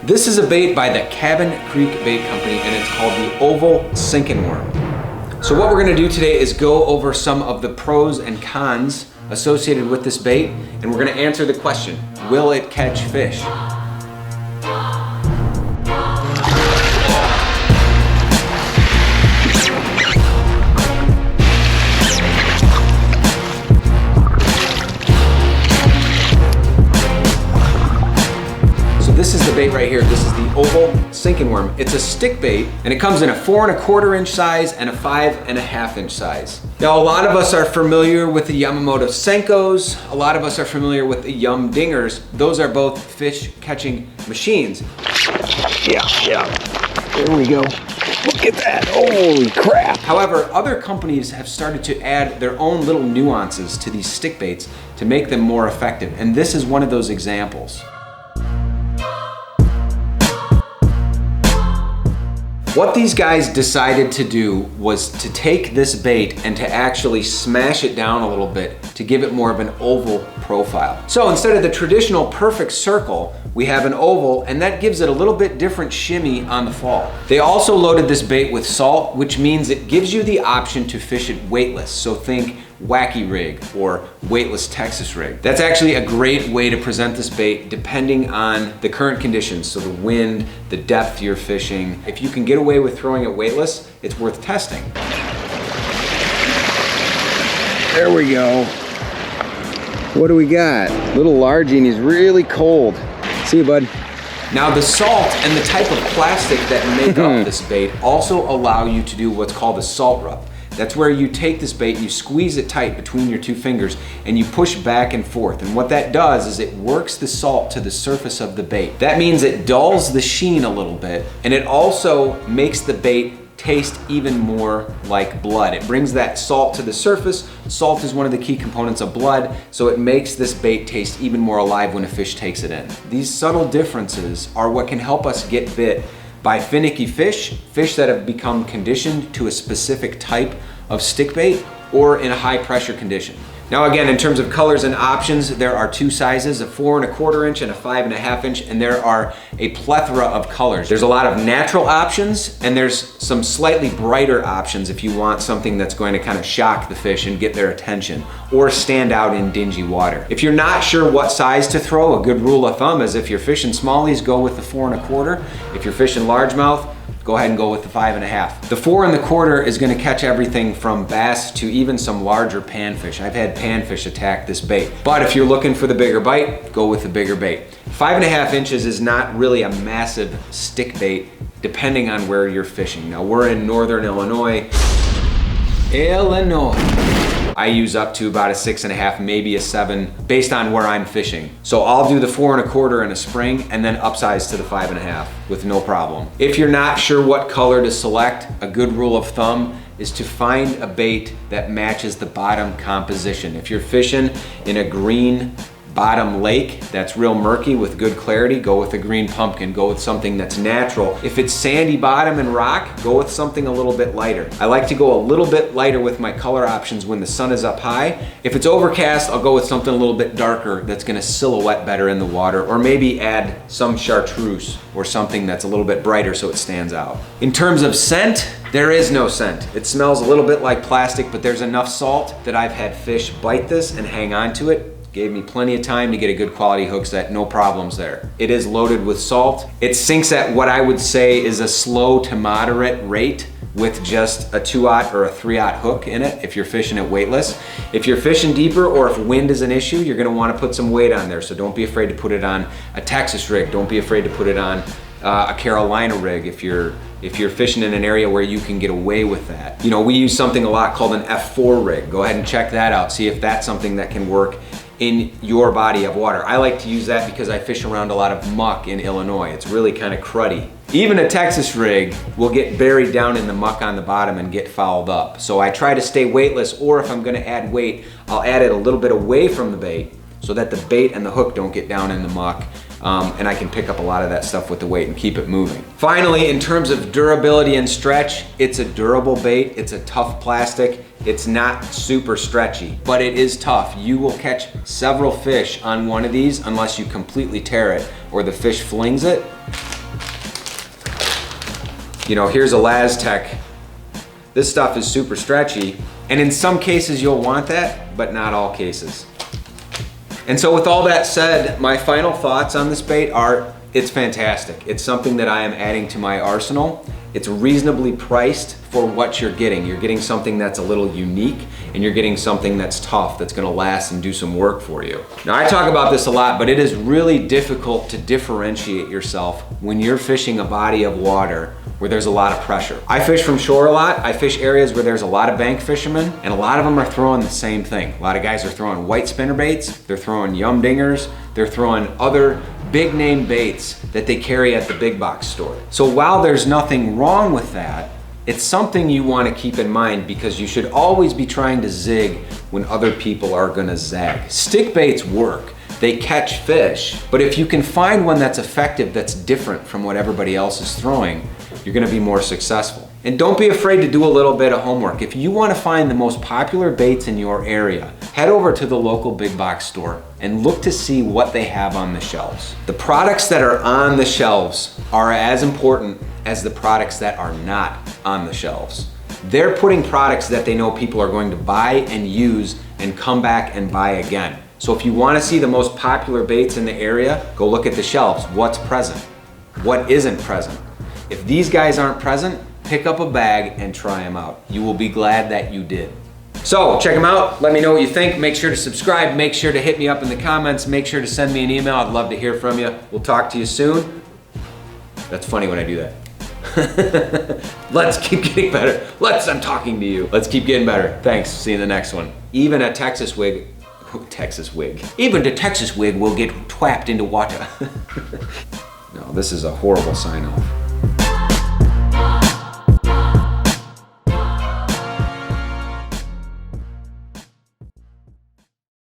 This is a bait by the Cabin Creek Bait Company, and it's called the Oval Sinkin Worm. So what we're gonna do today is go over some of the pros and cons associated with this bait, and we're gonna answer the question, will it catch fish? This is the bait right here. This is the Oval Sinkin Worm. It's a stick bait, and it comes in a 4 1/4 inch size and a 5 1/2 inch size. Now, a lot of us are familiar with the Yamamoto Senkos. A lot of us are familiar with the Yum Dingers. Those are both fish catching machines. Yeah. There we go. Look at that, holy crap. However, other companies have started to add their own little nuances to these stick baits to make them more effective, and this is one of those examples. What these guys decided to do was to take this bait and to actually smash it down a little bit to give it more of an oval profile. So instead of the traditional perfect circle, we have an oval, and that gives it a little bit different shimmy on the fall. They also loaded this bait with salt, which means it gives you the option to fish it weightless. So think wacky rig or weightless Texas rig. That's actually a great way to present this bait depending on the current conditions. So the wind, the depth you're fishing. If you can get away with throwing it weightless, it's worth testing. There we go. What do we got? Little largie, and he's really cold. See you, bud. Now the salt and the type of plastic that make up this bait also allow you to do what's called a salt rub. That's where you take this bait, you squeeze it tight between your two fingers, and you push back and forth. And what that does is it works the salt to the surface of the bait. That means it dulls the sheen a little bit, and it also makes the bait taste even more like blood. It brings that salt to the surface. Salt is one of the key components of blood, so it makes this bait taste even more alive when a fish takes it in. These subtle differences are what can help us get bit by finicky fish that have become conditioned to a specific type of stick bait, or in a high pressure condition. Now again, in terms of colors and options, there are two sizes, a 4 1/4 inch and a 5 1/2 inch, and there are a plethora of colors. There's a lot of natural options, and there's some slightly brighter options if you want something that's going to kind of shock the fish and get their attention, or stand out in dingy water. If you're not sure what size to throw, a good rule of thumb is if you're fishing smallies, go with the 4 1/4. If you're fishing largemouth, go ahead and go with the 5 1/2. The 4 1/4 is gonna catch everything from bass to even some larger panfish. I've had panfish attack this bait. But if you're looking for the bigger bite, go with the bigger bait. 5 1/2 inches is not really a massive stick bait depending on where you're fishing. Now we're in northern Illinois. I use up to about a 6 1/2, maybe a 7, based on where I'm fishing. So I'll do the 4 1/4 in a spring and then upsize to the 5 1/2 with no problem. If you're not sure what color to select, a good rule of thumb is to find a bait that matches the bottom composition. If you're fishing in a green bottom lake that's real murky with good clarity, go with a green pumpkin, go with something that's natural. If it's sandy bottom and rock, go with something a little bit lighter. I like to go a little bit lighter with my color options when the sun is up high. If it's overcast, I'll go with something a little bit darker that's gonna silhouette better in the water, or maybe add some chartreuse or something that's a little bit brighter so it stands out. In terms of scent, there is no scent. It smells a little bit like plastic, but there's enough salt that I've had fish bite this and hang on to it. Gave me plenty of time to get a good quality hook set, no problems there. It is loaded with salt. It sinks at what I would say is a slow to moderate rate with just a 2/0 or a 3/0 hook in it if you're fishing it weightless. If you're fishing deeper or if wind is an issue, you're gonna wanna put some weight on there, so don't be afraid to put it on a Texas rig. Don't be afraid to put it on a Carolina rig if you're fishing in an area where you can get away with that. You know, we use something a lot called an F4 rig. Go ahead and check that out, see if that's something that can work in your body of water. I like to use that because I fish around a lot of muck in Illinois. It's really kind of cruddy. Even a Texas rig will get buried down in the muck on the bottom and get fouled up. So I try to stay weightless, or if I'm gonna add weight, I'll add it a little bit away from the bait so that the bait and the hook don't get down in the muck. And I can pick up a lot of that stuff with the weight and keep it moving. Finally, in terms of durability and stretch, it's a durable bait. It's a tough plastic. It's not super stretchy, but it is tough. You will catch several fish on one of these unless you completely tear it or the fish flings it. You know, here's a Laztech. This stuff is super stretchy, and in some cases you'll want that, but not all cases. And so with all that said, my final thoughts on this bait are, it's fantastic. It's something that I am adding to my arsenal. It's reasonably priced for what you're getting. You're getting something that's a little unique, and you're getting something that's tough, that's gonna last and do some work for you. Now, I talk about this a lot, but it is really difficult to differentiate yourself when you're fishing a body of water where there's a lot of pressure. I fish from shore a lot. I fish areas where there's a lot of bank fishermen, and a lot of them are throwing the same thing. A lot of guys are throwing white spinner baits, they're throwing yum dingers, they're throwing other big name baits that they carry at the big box store. So while there's nothing wrong with that, it's something you want to keep in mind, because you should always be trying to zig when other people are gonna zag. Stick baits work. They catch fish, but if you can find one that's effective, that's different from what everybody else is throwing, you're gonna be more successful. And don't be afraid to do a little bit of homework. If you wanna find the most popular baits in your area, head over to the local big box store and look to see what they have on the shelves. The products that are on the shelves are as important as the products that are not on the shelves. They're putting products that they know people are going to buy and use and come back and buy again. So if you wanna see the most popular baits in the area, go look at the shelves. What's present? What isn't present? If these guys aren't present, pick up a bag and try them out. You will be glad that you did. So check them out, let me know what you think. Make sure to subscribe, make sure to hit me up in the comments, make sure to send me an email. I'd love to hear from you. We'll talk to you soon. That's funny when I do that. Let's keep getting better. I'm talking to you. Let's keep getting better. Thanks, see you in the next one. Even the Texas wig will get twapped into water. No, this is a horrible sign off.